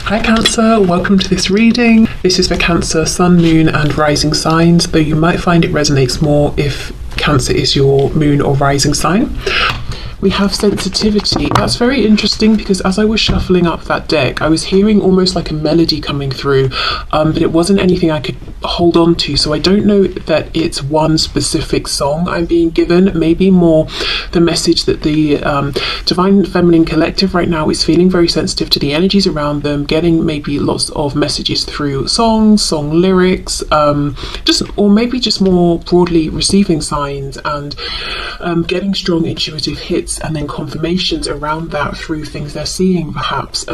Hi Cancer, welcome to this reading. This is for Cancer, Sun, Moon and Rising signs, though you might find it resonates more if Cancer is your moon or rising sign. We have sensitivity. That's very interesting because as I was shuffling up that deck, I was hearing almost like a melody coming through, but it wasn't anything I could hold on to. So I don't know that it's one specific song I'm being given, maybe more the message that the Divine Feminine Collective right now is feeling very sensitive to the energies around them, getting maybe lots of messages through songs, song lyrics, or maybe just more broadly receiving signs and getting strong intuitive hits and then confirmations around that through things they're seeing, perhaps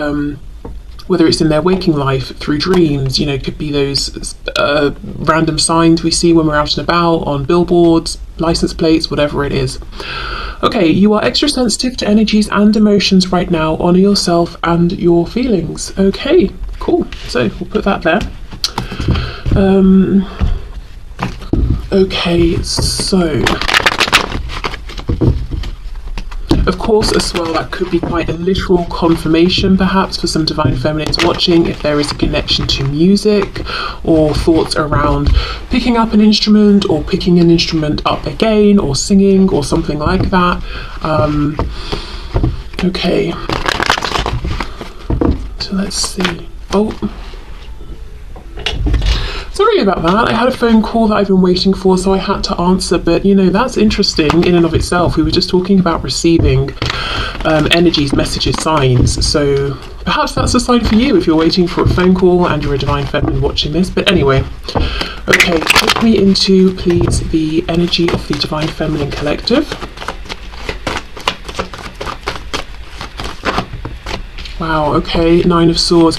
whether it's in their waking life, through dreams. Could be those random signs we see when we're out and about, on billboards, license plates, whatever it is. Okay, you are extra sensitive to energies and emotions right now. Honor yourself and your feelings. Okay, cool. So we'll put that there. Okay, so of course, as well, that could be quite a literal confirmation, perhaps, for some Divine Feminines watching, if there is a connection to music or thoughts around picking up an instrument or picking an instrument up again or singing or something like that. Okay, so let's see. Sorry about that. I had a phone call that I've been waiting for, so I had to answer, but that's interesting in and of itself. We were just talking about receiving energies, messages, signs, so perhaps that's a sign for you if you're waiting for a phone call and you're a Divine Feminine watching this. But anyway, okay, take me into, please, the energy of the Divine Feminine Collective. Wow, okay, Nine of Swords.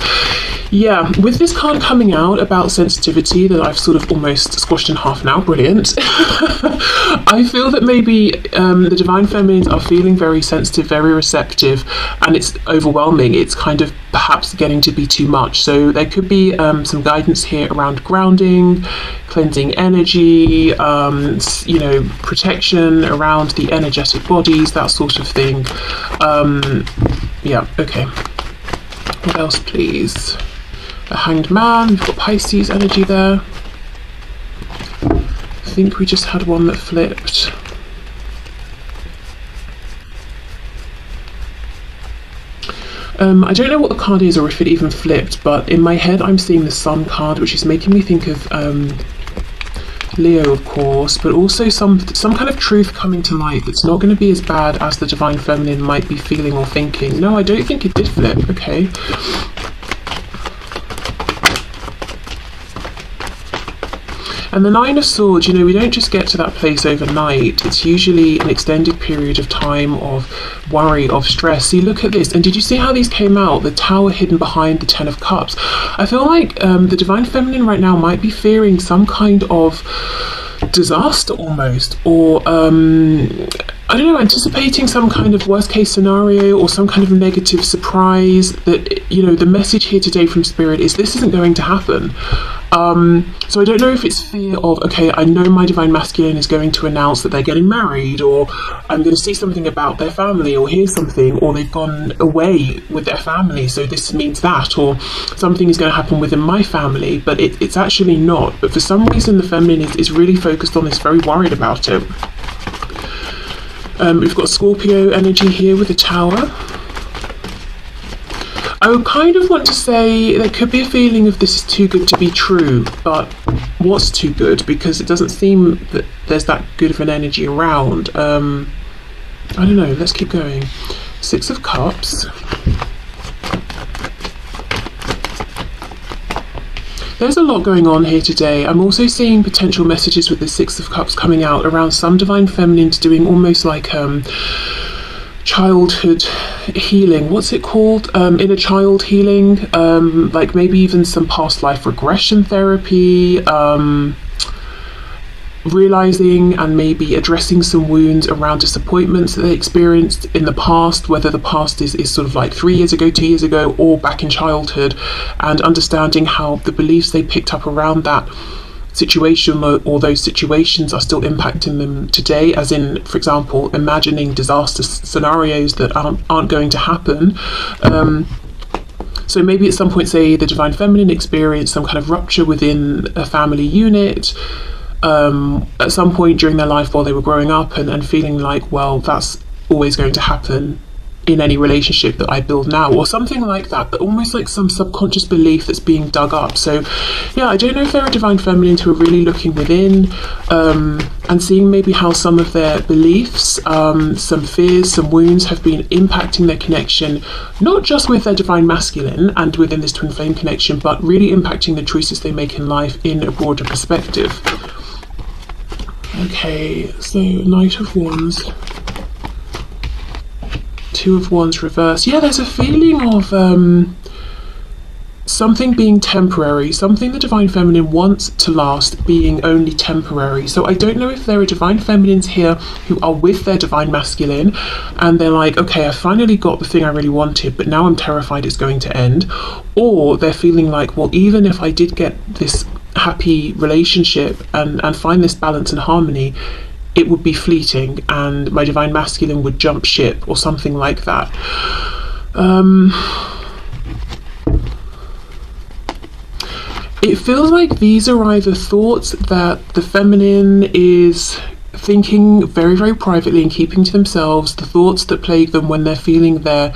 Yeah, with this card coming out about sensitivity that I've sort of almost squashed in half now, brilliant. I feel that maybe the Divine Feminines are feeling very sensitive, very receptive, and it's overwhelming. It's kind of perhaps getting to be too much. So there could be some guidance here around grounding, cleansing energy, protection around the energetic bodies, that sort of thing. Yeah, okay. What else, please? A Hanged Man, we've got Pisces energy there. I think we just had one that flipped. I don't know what the card is or if it even flipped, but in my head I'm seeing the Sun card, which is making me think of Leo, of course, but also some kind of truth coming to light that's not going to be as bad as the Divine Feminine might be feeling or thinking. No, I don't think it did flip. Okay. And the Nine of Swords, we don't just get to that place overnight. It's usually an extended period of time of worry, of stress. See, look at this. And did you see how these came out? The Tower hidden behind the Ten of Cups. I feel like the Divine Feminine right now might be fearing some kind of disaster almost, or I don't know, anticipating some kind of worst case scenario or some kind of negative surprise that, the message here today from Spirit is this isn't going to happen. So I don't know if it's fear of, okay, I know my Divine Masculine is going to announce that they're getting married, or I'm going to see something about their family, or hear something, or they've gone away with their family, so this means that, or something is going to happen within my family, but it's actually not. But for some reason the Feminine is really focused on this, very worried about it. We've got Scorpio energy here with the Tower. I would kind of want to say there could be a feeling of this is too good to be true, but what's too good? Because it doesn't seem that there's that good of an energy around. I don't know, let's keep going. Six of Cups. There's a lot going on here today. I'm also seeing potential messages with the Six of Cups coming out around some Divine Feminines doing almost like childhood healing. What's it called? Inner child healing, like maybe even some past life regression therapy, realizing and maybe addressing some wounds around disappointments that they experienced in the past, whether the past is sort of like 3 years ago, 2 years ago, or back in childhood, and understanding how the beliefs they picked up around that situation or those situations are still impacting them today, as in, for example, imagining disaster scenarios that aren't going to happen. So maybe at some point, say the divine feminine experienced some kind of rupture within a family unit at some point during their life while they were growing up, and feeling like, well, that's always going to happen in any relationship that I build now, or something like that, but almost like some subconscious belief that's being dug up. So yeah, I don't know if they're a divine feminine who are really looking within and seeing maybe how some of their beliefs, some fears, some wounds have been impacting their connection, not just with their divine masculine and within this twin flame connection, but really impacting the choices they make in life in a broader perspective. Okay, so Knight of Wands, Two of Wands reversed. Yeah, there's a feeling of something being temporary, something the divine feminine wants to last being only temporary. So I don't know if there are divine feminines here who are with their divine masculine and they're like, okay, I finally got the thing I really wanted, but now I'm terrified it's going to end. Or they're feeling like, well, even if I did get this happy relationship and find this balance and harmony, it would be fleeting and my divine masculine would jump ship or something like that. It feels like these are either thoughts that the feminine is thinking very, very privately and keeping to themselves, the thoughts that plague them when they're feeling their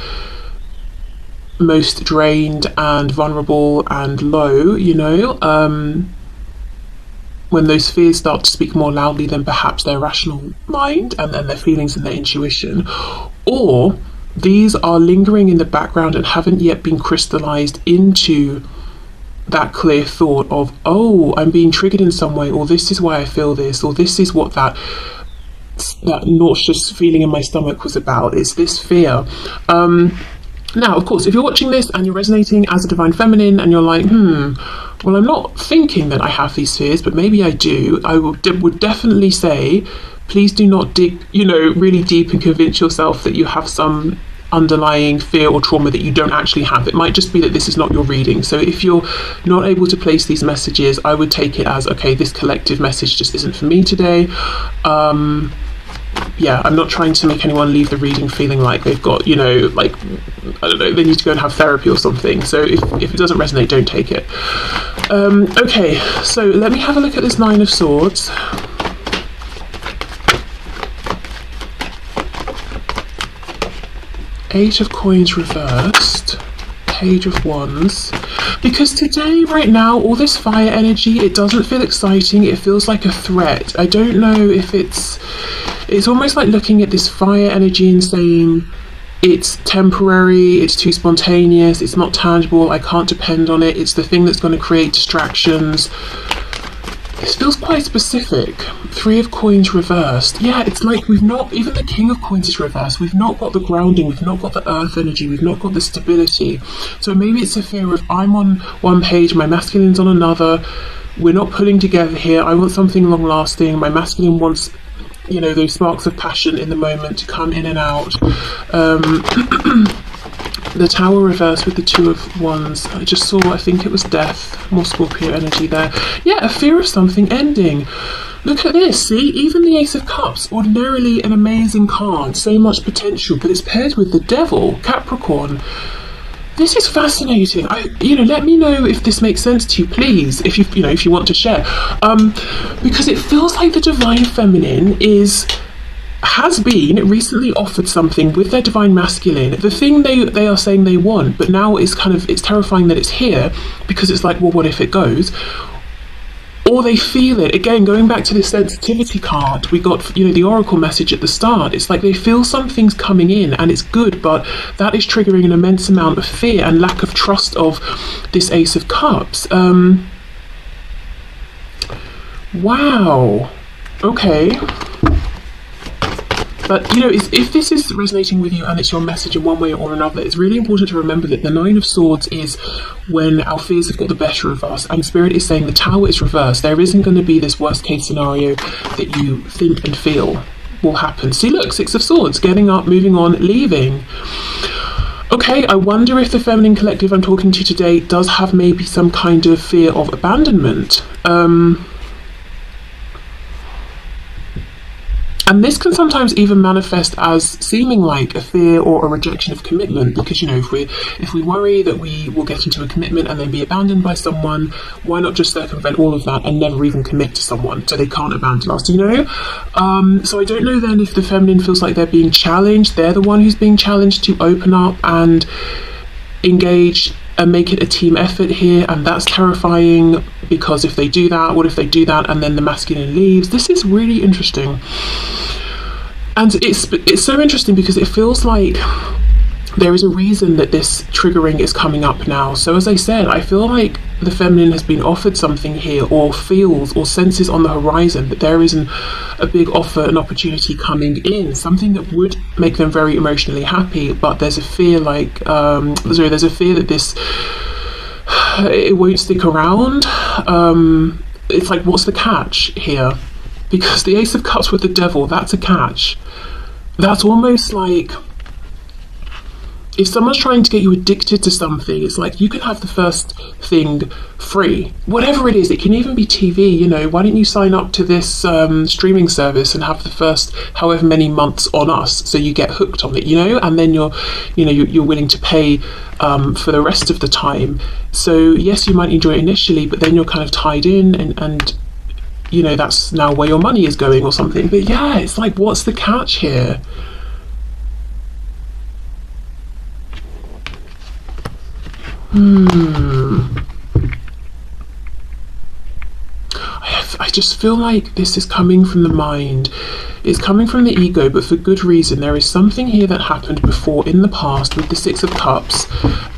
most drained and vulnerable and low, you know, when those fears start to speak more loudly than perhaps their rational mind and then their feelings and their intuition. Or these are lingering in the background and haven't yet been crystallized into that clear thought of, oh, I'm being triggered in some way, or this is why I feel this, or this is what that nauseous feeling in my stomach was about. It's this fear. Now, of course, if you're watching this and you're resonating as a divine feminine and you're like, well, I'm not thinking that I have these fears, but maybe I do, I would definitely say, please do not dig, you know, really deep and convince yourself that you have some underlying fear or trauma that you don't actually have. It might just be that this is not your reading. So if you're not able to place these messages, I would take it as, okay, this collective message just isn't for me today. Yeah, I'm not trying to make anyone leave the reading feeling like they've got, you know, like, I don't know, they need to go and have therapy or something. So if it doesn't resonate, don't take it. Okay, so let me have a look at this Nine of Swords. Eight of Coins reversed. Page of Wands. Because today, right now, all this fire energy, it doesn't feel exciting. It feels like a threat. I don't know if it's almost like looking at this fire energy and saying, it's temporary, it's too spontaneous, it's not tangible, I can't depend on it, it's the thing that's going to create distractions. This feels quite specific. Three of Coins reversed. Yeah, it's like we've not, even the King of Coins is reversed. We've not got the grounding, we've not got the earth energy, we've not got the stability. So maybe it's a fear of, I'm on one page, my masculine's on another, we're not pulling together here, I want something long lasting, my masculine wants, you know, those sparks of passion in the moment to come in and out. The Tower reversed with the Two of Wands. I just saw, I think it was death, more Scorpio energy there. Yeah, a fear of something ending. Look at this, see, even the Ace of Cups, ordinarily an amazing card, so much potential, but it's paired with the Devil, Capricorn. This is fascinating. Let me know if this makes sense to you, please, if you want to share. Because it feels like the divine feminine has been recently offered something with their divine masculine, the thing they are saying they want, but now it's terrifying that it's here, because it's like, well, what if it goes? Or they feel it. Again, going back to this sensitivity card, we got, the oracle message at the start. It's like they feel something's coming in and it's good, but that is triggering an immense amount of fear and lack of trust of this Ace of Cups. Wow. Okay. But, if this is resonating with you and it's your message in one way or another, it's really important to remember that the Nine of Swords is when our fears have got the better of us. And Spirit is saying the Tower is reversed. There isn't going to be this worst case scenario that you think and feel will happen. See, look, Six of Swords, getting up, moving on, leaving. Okay, I wonder if the feminine collective I'm talking to today does have maybe some kind of fear of abandonment. And this can sometimes even manifest as seeming like a fear or a rejection of commitment, because, you know, if we worry that we will get into a commitment and then be abandoned by someone, why not just circumvent all of that and never even commit to someone so they can't abandon us, you know? So I don't know then if the feminine feels like they're being challenged, they're the one who's being challenged to open up and engage and make it a team effort here, and that's terrifying, because if they do that, what if they do that and then the masculine leaves? This is really interesting, and it's so interesting because it feels like there is a reason that this triggering is coming up now. So as I said, I feel like the feminine has been offered something here, or feels or senses on the horizon that there is a big offer, an opportunity coming in, something that would make them very emotionally happy, but there's a fear there's a fear that it won't stick around. It's like, what's the catch here? Because the Ace of Cups with the Devil, that's a catch. That's almost like, if someone's trying to get you addicted to something, it's like, you can have the first thing free, whatever it is. It can even be TV, you know, why don't you sign up to this streaming service and have the first however many months on us, so you get hooked on it, you know, and then you're willing to pay for the rest of the time. So yes, you might enjoy it initially, but then you're kind of tied in, and you know, that's now where your money is going or something. But yeah, it's like, what's the catch here? I just feel like this is coming from the mind. It's coming from the ego, but for good reason. There is something here that happened before in the past with the Six of Cups,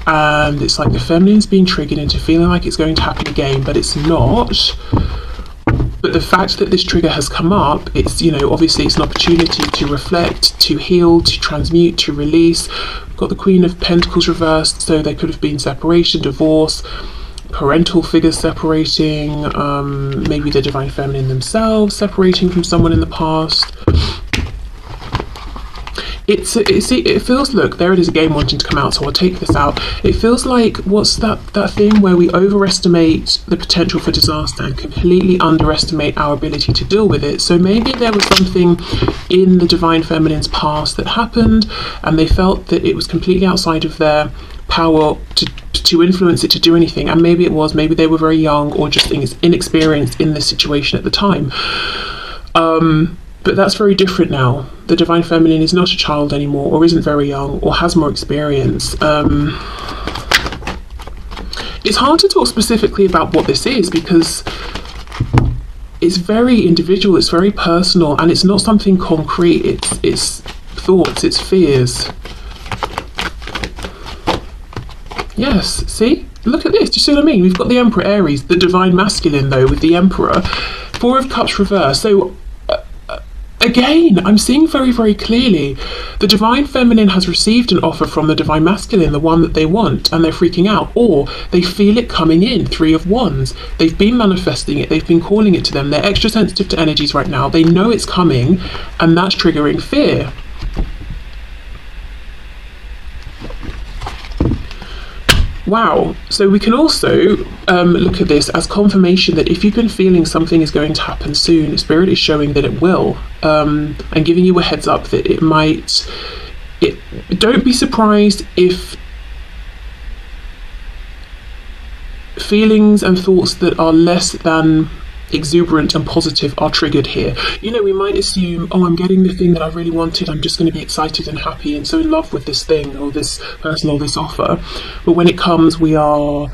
and it's like the feminine's being triggered into feeling like it's going to happen again, but it's not. But the fact that this trigger has come up, it's, you know, obviously it's an opportunity to reflect, to heal, to transmute, to release. We've got the Queen of Pentacles reversed, so there could have been separation, divorce, parental figures separating, maybe the divine feminine themselves separating from someone in the past. It feels, look, there it is again wanting to come out, so I'll take this out. It feels like, what's that thing where we overestimate the potential for disaster and completely underestimate our ability to deal with it. So maybe there was something in the divine feminine's past that happened, and they felt that it was completely outside of their power to influence it, to do anything. And maybe they were very young or just inexperienced in this situation at the time. But that's very different now. The divine feminine is not a child anymore, or isn't very young, or has more experience. It's hard to talk specifically about what this is, because it's very individual, it's very personal, and it's not something concrete. It's thoughts, it's fears. Yes, see? Look at this, do you see what I mean? We've got the Emperor Aries, the divine masculine though, with the Emperor. Four of Cups reversed. So again, I'm seeing very, very clearly the divine feminine has received an offer from the divine masculine, the one that they want, and they're freaking out, or they feel it coming in. Three of Wands. They've been manifesting it, they've been calling it to them. They're extra sensitive to energies right now. They know it's coming, and that's triggering fear. Wow. So we can also look at this as confirmation that if you've been feeling something is going to happen soon, Spirit is showing that it will, and giving you a heads up that it might. Don't be surprised if feelings and thoughts that are less than exuberant and positive are triggered here. You know, we might assume, oh, I'm getting the thing that I really wanted, I'm just going to be excited and happy and so in love with this thing or this person or this offer, but when it comes we are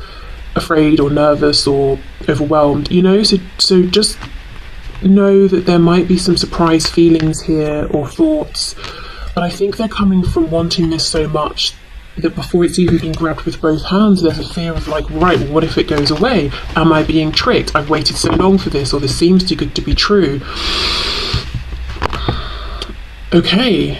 afraid or nervous or overwhelmed, you know. So just know that there might be some surprise feelings here or thoughts, but I think they're coming from wanting this so much that before it's even been grabbed with both hands, there's a fear of like, right, well, what if it goes away? Am I being tricked? I've waited so long for this, or this seems too good to be true. Okay.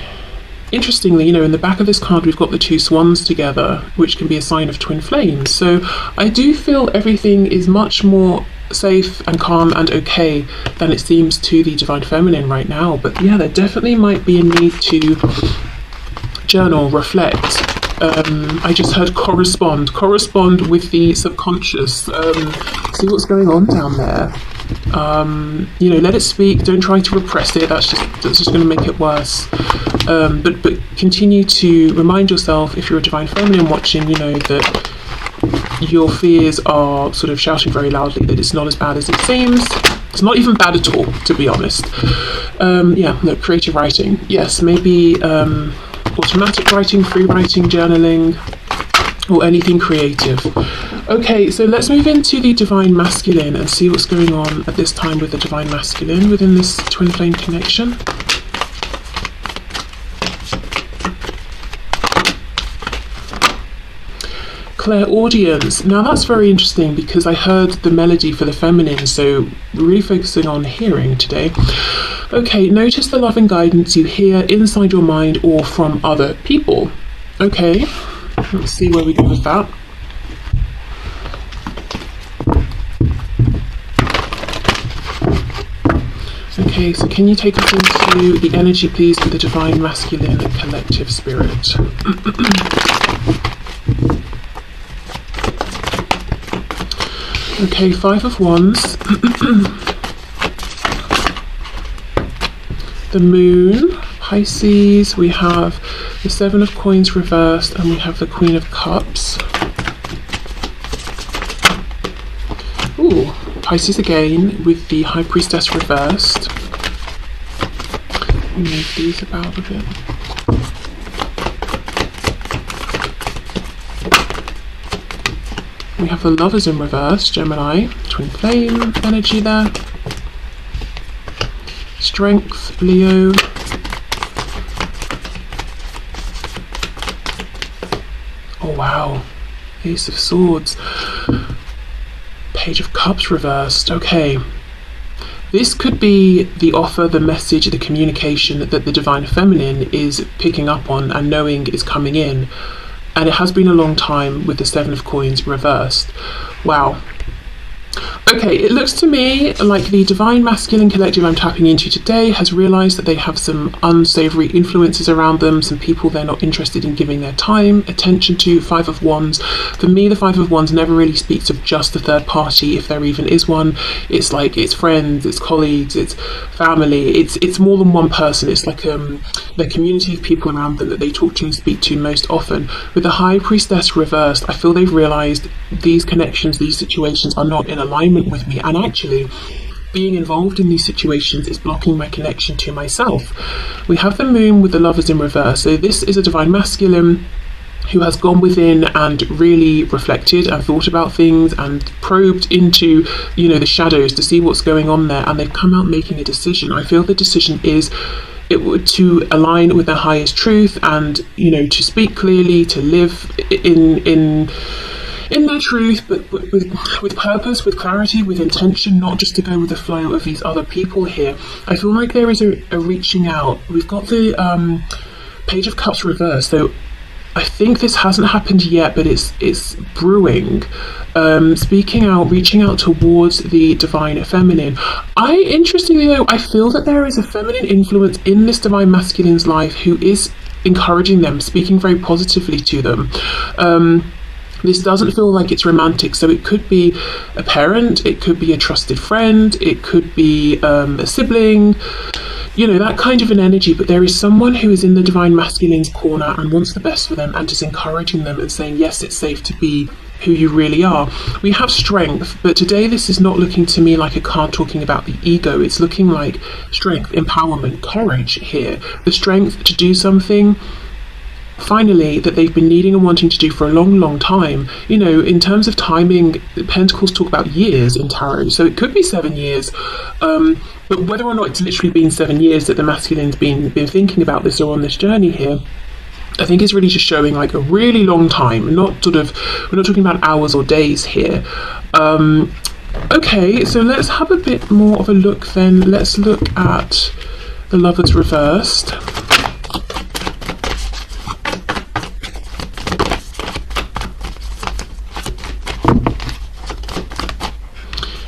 Interestingly, you know, in the back of this card, we've got the two swans together, which can be a sign of twin flames. So I do feel everything is much more safe and calm and okay than it seems to the divine feminine right now. But yeah, there definitely might be a need to journal, reflect. I just heard correspond with the subconscious. See what's going on down there. Let it speak. Don't try to repress it. That's just going to make it worse. But continue to remind yourself, if you're a divine feminine watching, that your fears are sort of shouting very loudly that it's not as bad as it seems. It's not even bad at all, to be honest. Creative writing. Yes, maybe automatic writing, free writing, journaling, or anything creative. Okay, so let's move into the divine masculine and see what's going on at this time with the divine masculine within this twin flame connection. Clairaudience. Now that's very interesting because I heard the melody for the feminine, so we're really focusing on hearing today. Okay, notice the loving guidance you hear inside your mind or from other people. Okay, let's see where we go with that. Okay, so can you take us into the energy, please, for the divine masculine collective spirit? Okay, 5 of Wands. The Moon, Pisces. We have the 7 of Coins reversed, and we have the Queen of Cups. Ooh, Pisces again with the High Priestess reversed. Move these about a bit. We have the Lovers in reverse, Gemini, twin flame energy there. Strength, Leo. Oh wow, Ace of Swords. Page of Cups reversed. Okay. This could be the offer, the message, the communication that the divine feminine is picking up on and knowing is coming in. And it has been a long time with the 7 of Coins reversed. Wow. Okay, it looks to me like the divine masculine collective I'm tapping into today has realised that they have some unsavoury influences around them, some people they're not interested in giving their time, attention to. 5 of Wands. For me, the 5 of Wands never really speaks of just the third party, if there even is one. It's like it's friends, it's colleagues, it's family, it's more than one person. It's like the community of people around them that they talk to and speak to most often. With the High Priestess reversed, I feel they've realised these connections, these situations are not in alignment with me, and actually being involved in these situations is blocking my connection to myself. We have the Moon with the Lovers in reverse, so this is a divine masculine who has gone within and really reflected and thought about things and probed into the shadows to see what's going on there, and they've come out making a decision. I feel the decision is to align with their highest truth and to speak clearly, to live in their truth, but with purpose, with clarity, with intention, not just to go with the flow of these other people here. I feel like there is a reaching out. We've got the Page of Cups reversed, so I think this hasn't happened yet, but it's brewing. Speaking out, reaching out towards the divine feminine. Interestingly though, I feel that there is a feminine influence in this divine masculine's life who is encouraging them, speaking very positively to them. This doesn't feel like it's romantic, so it could be a parent, it could be a trusted friend, it could be a sibling, that kind of an energy, but there is someone who is in the divine masculine's corner and wants the best for them and is encouraging them and saying, yes, it's safe to be who you really are. We have Strength, but today this is not looking to me like a card talking about the ego. It's looking like strength, empowerment, courage here. The strength to do something finally that they've been needing and wanting to do for a long time. In terms of timing, the Pentacles talk about years in tarot, so it could be 7 years, but whether or not it's literally been 7 years that the masculine's been thinking about this or on this journey here, I think it's really just showing like a really long time. We're not talking about hours or days here. Okay, so let's have a bit more of a look then. Let's look at the Lovers reversed.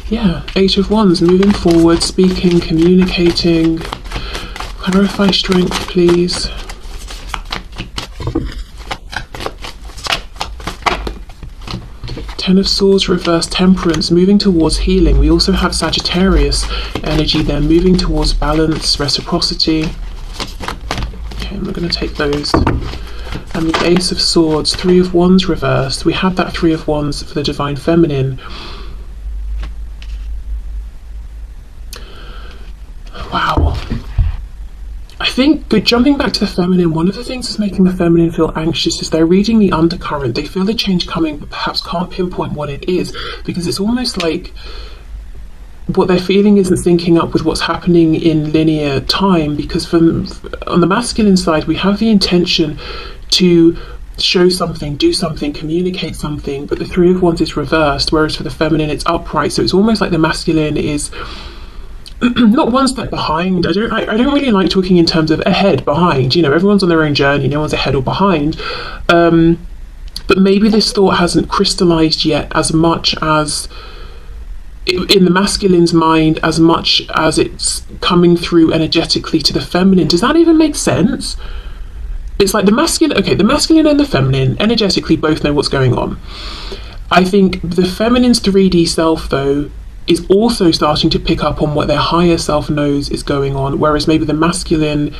Yeah, 8 of Wands, moving forward, speaking, communicating. Clarify Strength, please. Ten of Swords reversed, Temperance, moving towards healing. We also have Sagittarius energy there, moving towards balance, reciprocity. Okay, we're going to take those. And the Ace of Swords, Three of Wands reversed. We have that Three of Wands for the Divine Feminine. Wow. I think, jumping back to the feminine, one of the things that's making the feminine feel anxious is they're reading the undercurrent. They feel the change coming, but perhaps can't pinpoint what it is, because it's almost like what they're feeling isn't syncing up with what's happening in linear time. Because on the masculine side, we have the intention to show something, do something, communicate something, but the Three of Wands is reversed, whereas for the feminine it's upright. So it's almost like the masculine is not one step behind. I don't really like talking in terms of ahead, behind. You know, everyone's on their own journey, no one's ahead or behind. But maybe this thought hasn't crystallized yet as much as in the masculine's mind, as much as it's coming through energetically to the feminine. Does that even make sense? It's like the masculine and the feminine energetically both know what's going on. I think the feminine's 3D self, though, is also starting to pick up on what their higher self knows is going on, whereas maybe the masculine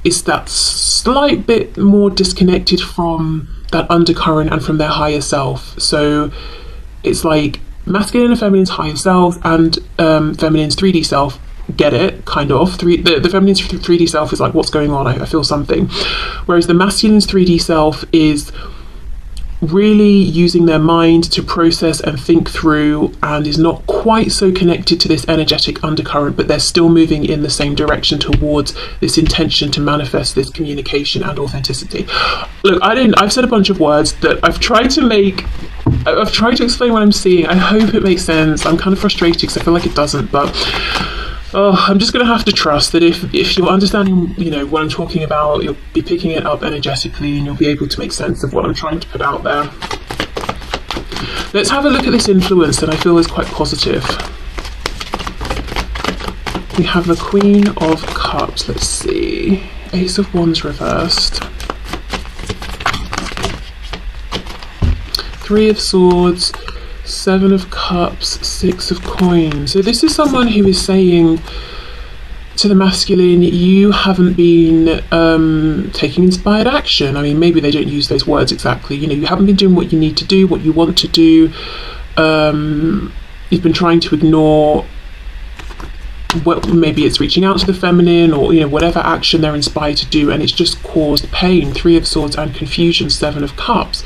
is that slight bit more disconnected from that undercurrent and from their higher self. So it's like masculine and feminine's higher self and feminine's 3D self get it, kind of. The feminine's 3D self is like, what's going on? I feel something. Whereas the masculine's 3D self is really using their mind to process and think through, and is not quite so connected to this energetic undercurrent, but they're still moving in the same direction towards this intention to manifest this communication and authenticity. Look, I've said a bunch of words that I've tried to explain what I'm seeing. I hope it makes sense. I'm kind of frustrated because I feel like it doesn't, but I'm just going to have to trust that if you're understanding, you know, what I'm talking about, you'll be picking it up energetically and you'll be able to make sense of what I'm trying to put out there. Let's have a look at this influence that I feel is quite positive. We have the Queen of Cups. Let's see. Ace of Wands reversed. Three of Swords. Seven of Cups, Six of Coins. So this is someone who is saying to the masculine, you haven't been taking inspired action. I mean, maybe they don't use those words exactly. You know, you haven't been doing what you need to do, what you want to do. You've been trying to ignore what, maybe it's reaching out to the feminine, or, you know, whatever action they're inspired to do, and it's just caused pain. Three of Swords and confusion. Seven of Cups.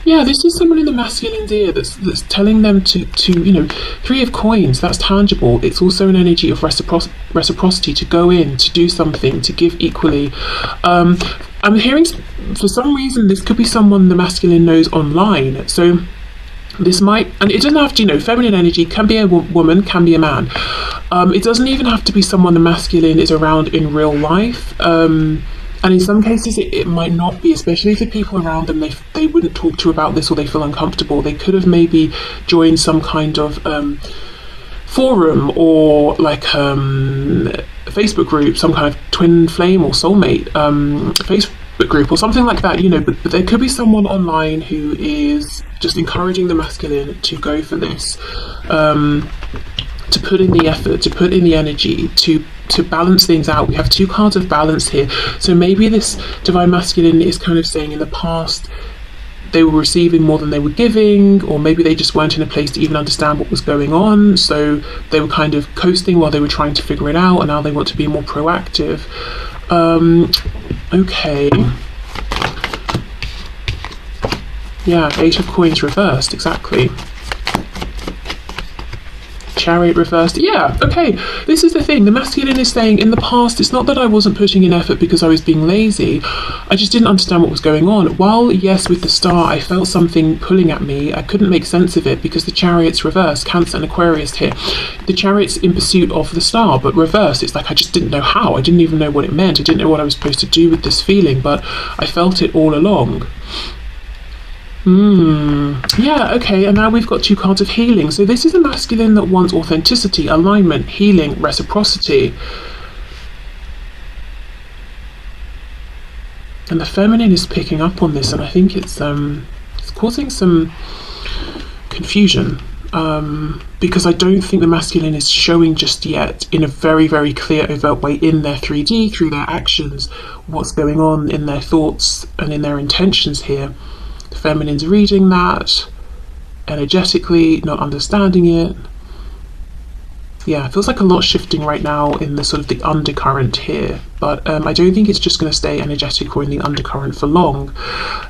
Yeah, this is someone in the masculine's ear that's telling them to you know, Three of Coins, that's tangible. It's also an energy of reciprocity, to go in, to do something, to give equally. I'm hearing, for some reason, this could be someone the masculine knows online. So this might, and it doesn't have to, you know, feminine energy can be a woman, can be a man. It doesn't even have to be someone the masculine is around in real life. And in some cases it might not be, especially if the people around them they wouldn't talk to about this, or they feel uncomfortable. They could have maybe joined some kind of forum, or like a Facebook group, some kind of twin flame or soulmate Facebook group or something like that, you know. But there could be someone online who is just encouraging the masculine to go for this, to put in the effort, to put in the energy, to balance things out. We have two cards of balance here. So maybe this divine masculine is kind of saying in the past they were receiving more than they were giving, or maybe they just weren't in a place to even understand what was going on, so they were kind of coasting while they were trying to figure it out, and now they want to be more proactive. Okay. Yeah, Eight of Coins reversed, exactly. Chariot reversed. Yeah, okay, this is the thing. The masculine is saying, in the past, it's not that I wasn't putting in effort because I was being lazy. I just didn't understand what was going on. While, yes, with the star, I felt something pulling at me, I couldn't make sense of it because the chariot's reversed. Cancer and Aquarius here. The chariot's in pursuit of the star, but reversed. It's like I just didn't know how. I didn't even know what it meant. I didn't know what I was supposed to do with this feeling, but I felt it all along. Yeah, okay, and now we've got two cards of healing. So this is a masculine that wants authenticity, alignment, healing, reciprocity. And the feminine is picking up on this, and I think it's causing some confusion, because I don't think the masculine is showing just yet in a very, very clear, overt way in their 3D, through their actions, what's going on in their thoughts and in their intentions here. The feminine's reading that energetically, not understanding it. Yeah, it feels like a lot shifting right now in the sort of the undercurrent here, but I don't think it's just going to stay energetic or in the undercurrent for long.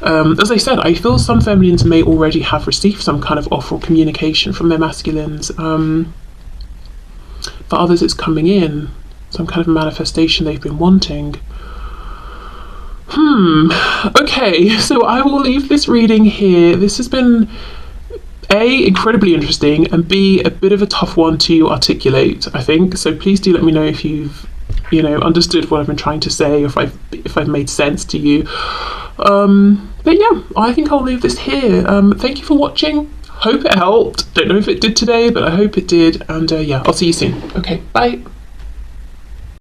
As I said, I feel some feminines may already have received some kind of offer or communication from their masculines. For others, it's coming in, some kind of manifestation they've been wanting. Okay, so I will leave this reading here. This has been A, incredibly interesting, and B, a bit of a tough one to articulate, I think. So please do let me know if you've, understood what I've been trying to say, or if I've made sense to you. But yeah, I think I'll leave this here. Thank you for watching. Hope it helped. Don't know if it did today, but I hope it did. And yeah, I'll see you soon. Okay, bye.